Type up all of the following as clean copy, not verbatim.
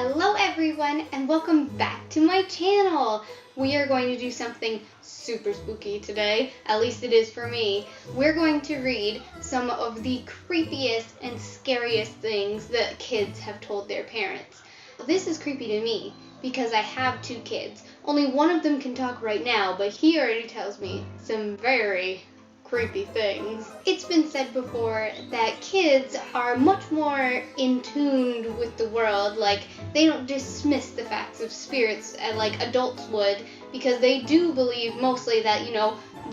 Hello everyone and welcome back to my channel. We are going to do something super spooky today, at least it is for me. We're going to read some of the creepiest and scariest things that kids have told their parents. This is creepy to me because I have two kids. Only one of them can talk right now, but he already tells me some very creepy things. It's been said before that kids are much more in tune with the world, like they don't dismiss the facts of spirits like adults would, because they do believe mostly that,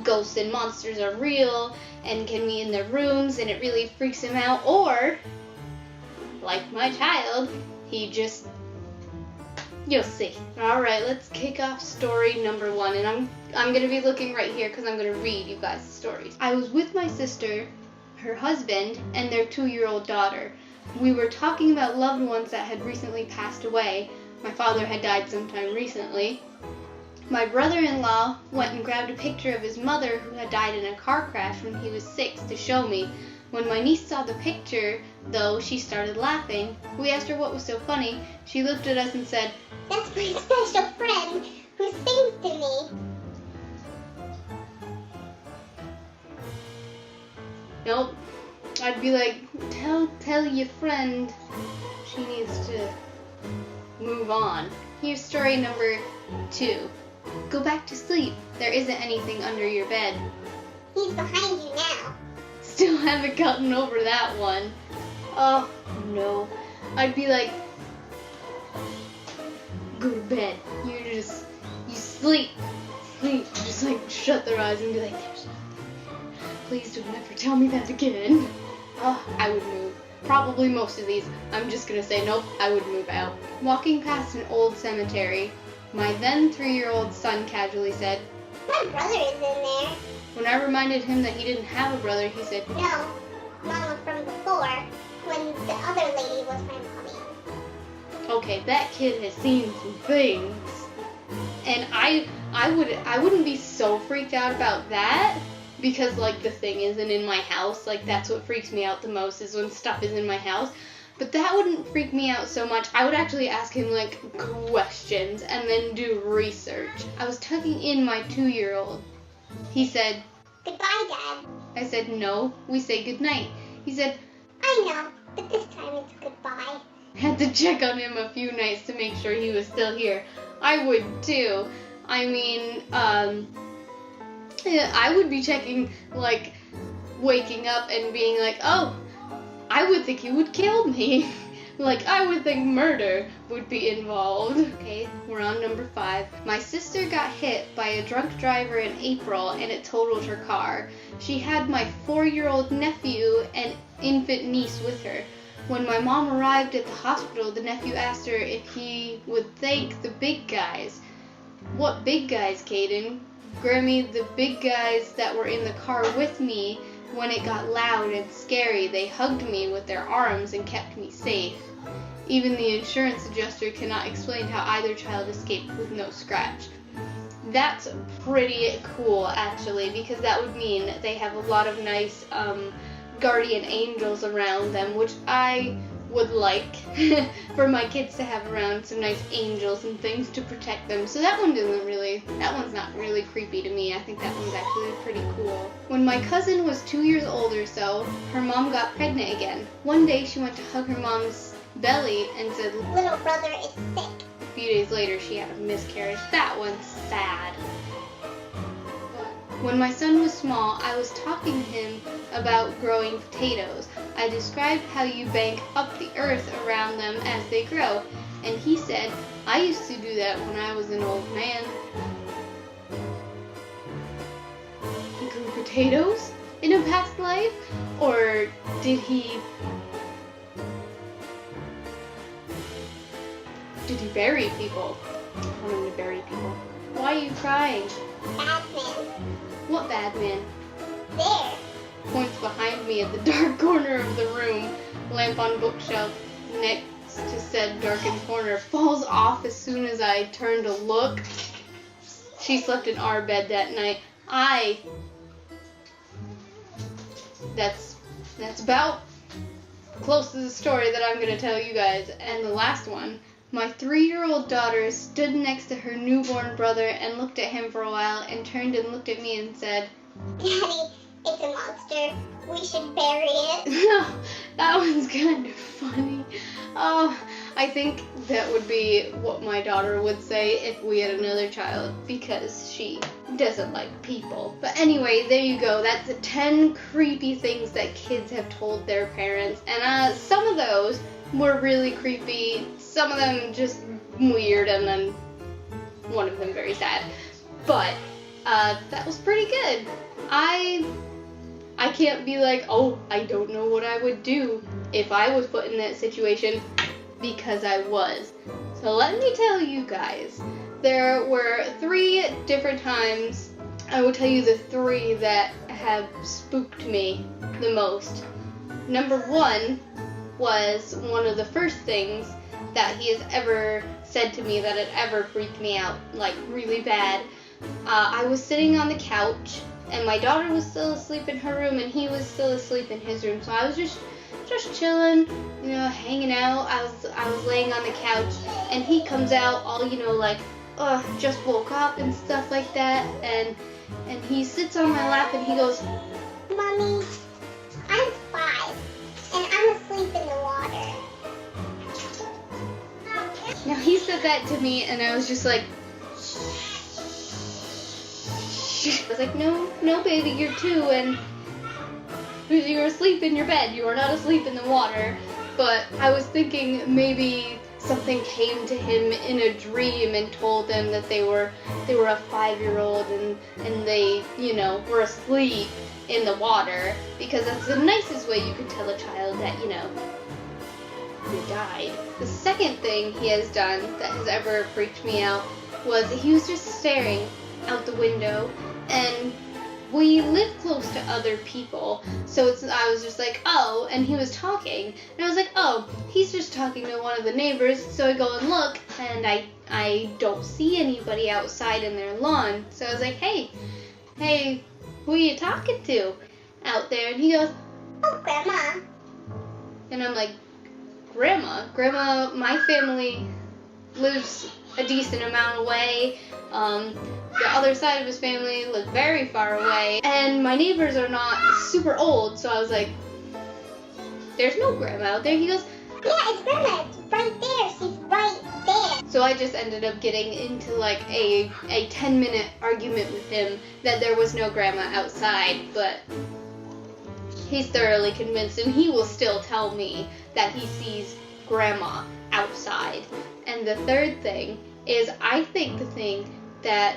ghosts and monsters are real and can be in their rooms and it really freaks them out, or like my child, you'll see. Alright, let's kick off story number one, and I'm going to be looking right here because I'm going to read you guys the stories. I was with my sister, her husband, and their 2-year-old daughter. We were talking about loved ones that had recently passed away. My father had died sometime recently. My brother-in-law went and grabbed a picture of his mother who had died in a car crash when he was 6 to show me. When my niece saw the picture, though, she started laughing. We asked her what was so funny. She looked at us and said, "That's my special friend who sings to me." Nope. I'd be like, tell your friend she needs to move on. Here's story number 2. Go back to sleep. There isn't anything under your bed. He's behind you now. Still haven't gotten over that one. Oh, no. I'd be like, go to bed. You sleep. Just like shut their eyes and be like, there's nothing there. Please don't ever tell me that again. Oh, I would move. Probably most of these. I'm just gonna say nope, I would move out. Walking past an old cemetery, my then 3-year-old son casually said, "My brother is in there." When I reminded him that he didn't have a brother, he said, "No, Mama from before, when the other lady was my mommy." Okay, that kid has seen some things. And I wouldn't be so freaked out about that, because like the thing isn't in my house. Like that's what freaks me out the most, is when stuff is in my house. But that wouldn't freak me out so much. I would actually ask him like questions and then do research. I was tucking in my 2-year-old. He said, "Goodbye, Dad." I said, no, we say goodnight. He said, "I know, but this time it's goodbye." Had to check on him a few nights to make sure he was still here. I would too. I mean, I would be checking, like, waking up and being like, oh, I would think he would kill me. Like, I would think murder would be involved. Okay, we're on number 5. My sister got hit by a drunk driver in April and it totaled her car. She had my 4-year-old nephew and infant niece with her. When my mom arrived at the hospital, the nephew asked her if he would thank the big guys. What big guys, Caden? Grammy, the big guys that were in the car with me when it got loud and scary. They hugged me with their arms and kept me safe. Even the insurance adjuster cannot explain how either child escaped with no scratch. That's pretty cool, actually, because that would mean they have a lot of nice guardian angels around them, which I would like for my kids to have around, some nice angels and things to protect them. So that one's not really creepy to me. I think that one's actually pretty cool. When my cousin was 2 years old or so, her mom got pregnant again. One day she went to hug her mom's belly and said, "Little brother is sick." A few days later she had a miscarriage. That one's sad. When my son was small, I was talking to him about growing potatoes. I described how you bank up the earth around them as they grow, and he said, "I used to do that when I was an old man." He grew potatoes in a past life? Or did he bury people? I want him to bury people. Why are you crying? Batman. What bad man? There. Points behind me at the dark corner of the room. Lamp on bookshelf next to said darkened corner falls off as soon as I turn to look. She slept in our bed that night. That's about close to the story that I'm going to tell you guys. And the last one, My 3-year-old daughter stood next to her newborn brother and looked at him for a while and turned and looked at me and said, Daddy, it's a monster. We should bury it. That was kind of funny. Oh, I think that would be what my daughter would say if we had another child, because she doesn't like people. But anyway, there you go. That's the 10 creepy things that kids have told their parents. And some of those were really creepy, some of them just weird, and then one of them very sad. But that was pretty good. I can't be like, oh, I don't know what I would do if I was put in that situation, because I was. So let me tell you guys, there were 3 different times. I will tell you the 3 that have spooked me the most. Number 1 was one of the first things that he has ever said to me that had ever freaked me out, like really bad. I was sitting on the couch, and my daughter was still asleep in her room, and he was still asleep in his room. So I was just chilling, hanging out. I was laying on the couch, and he comes out all, like, just woke up and stuff like that, and he sits on my lap and he goes, Mommy, I'm 5, and I'm asleep in the water. Now he said that to me, and I was just like, I was like, no, baby, you're 2, and you're asleep in your bed. You are not asleep in the water. But I was thinking maybe something came to him in a dream and told them that they were a 5-year-old and they, were asleep in the water, because that's the nicest way you could tell a child that, you died. The second thing he has done that has ever freaked me out was he was just staring out the window, and we live close to other people, so I was just like, oh, and he was talking, and I was like, oh, he's just talking to one of the neighbors. So I go and look, and I don't see anybody outside in their lawn. So I was like, hey, who are you talking to out there? And he goes, Oh, Grandma. and I'm like, Grandma, my family lives a decent amount away. The other side of his family lived very far away, and my neighbors are not super old, so I was like, there's no Grandma out there. He goes, Yeah, it's Grandma. It's right there. She's right there. so I just ended up getting into like a 10-minute argument with him that there was no Grandma outside, but he's thoroughly convinced, and he will still tell me that he sees Grandma outside. And the third thing is, I think the thing that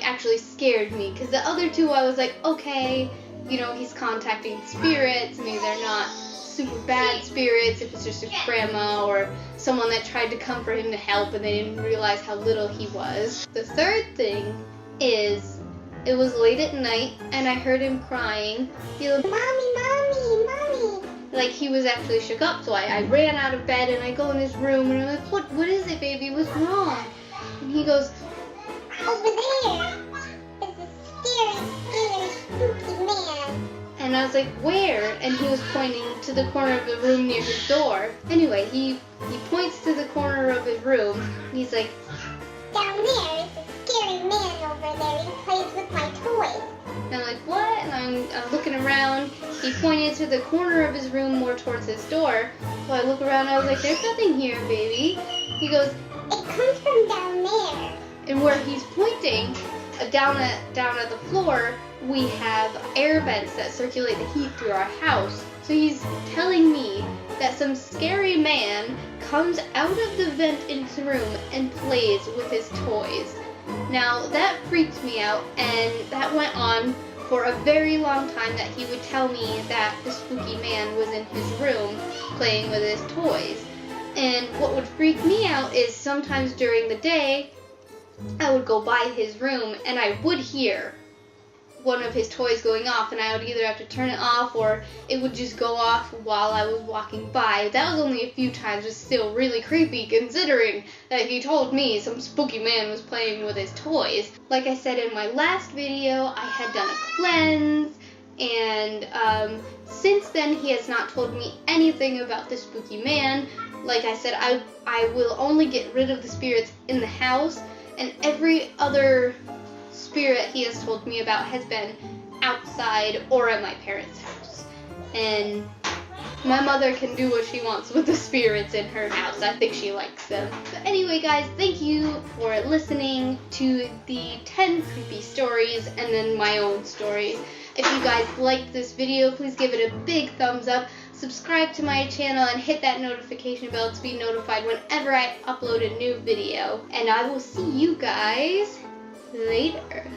actually scared me, because the other 2 I was like, okay, he's contacting spirits, maybe they're not super bad spirits, if it's just a grandma or someone that tried to come for him to help and they didn't realize how little he was. The third thing is, it was late at night and I heard him crying. He was, Mommy. like he was actually shook up, so I ran out of bed and I go in his room and I'm like, what is it, baby? What's wrong? And he goes, Over there is a scary, spooky man. and I was like, where? And he was pointing to the corner of the room near his door. Anyway, he points to the corner of his room and he's like, Down there is a scary man over there. He plays with my toys. and I'm like, what? And I'm looking around. He pointed to the corner of his room more towards his door. So I look around and I was like, there's nothing here, baby. He goes, It comes from down there. and where he's pointing, down at the floor, we have air vents that circulate the heat through our house. So he's telling me that some scary man comes out of the vent in his room and plays with his toys. Now that freaked me out, and that went on for a very long time, that he would tell me that the spooky man was in his room playing with his toys. And what would freak me out is sometimes during the day, I would go by his room and I would hear one of his toys going off, and I would either have to turn it off or it would just go off while I was walking by. That was only a few times, but still really creepy considering that he told me some spooky man was playing with his toys. Like I said in my last video, I had done a cleanse And since then, he has not told me anything about the spooky man. Like I said, I will only get rid of the spirits in the house, and every other spirit he has told me about has been outside or at my parents' house. And my mother can do what she wants with the spirits in her house. I think she likes them. But anyway, guys, thank you for listening to the 10 creepy stories and then my own stories. If you guys liked this video, please give it a big thumbs up. Subscribe to my channel and hit that notification bell to be notified whenever I upload a new video. And I will see you guys later.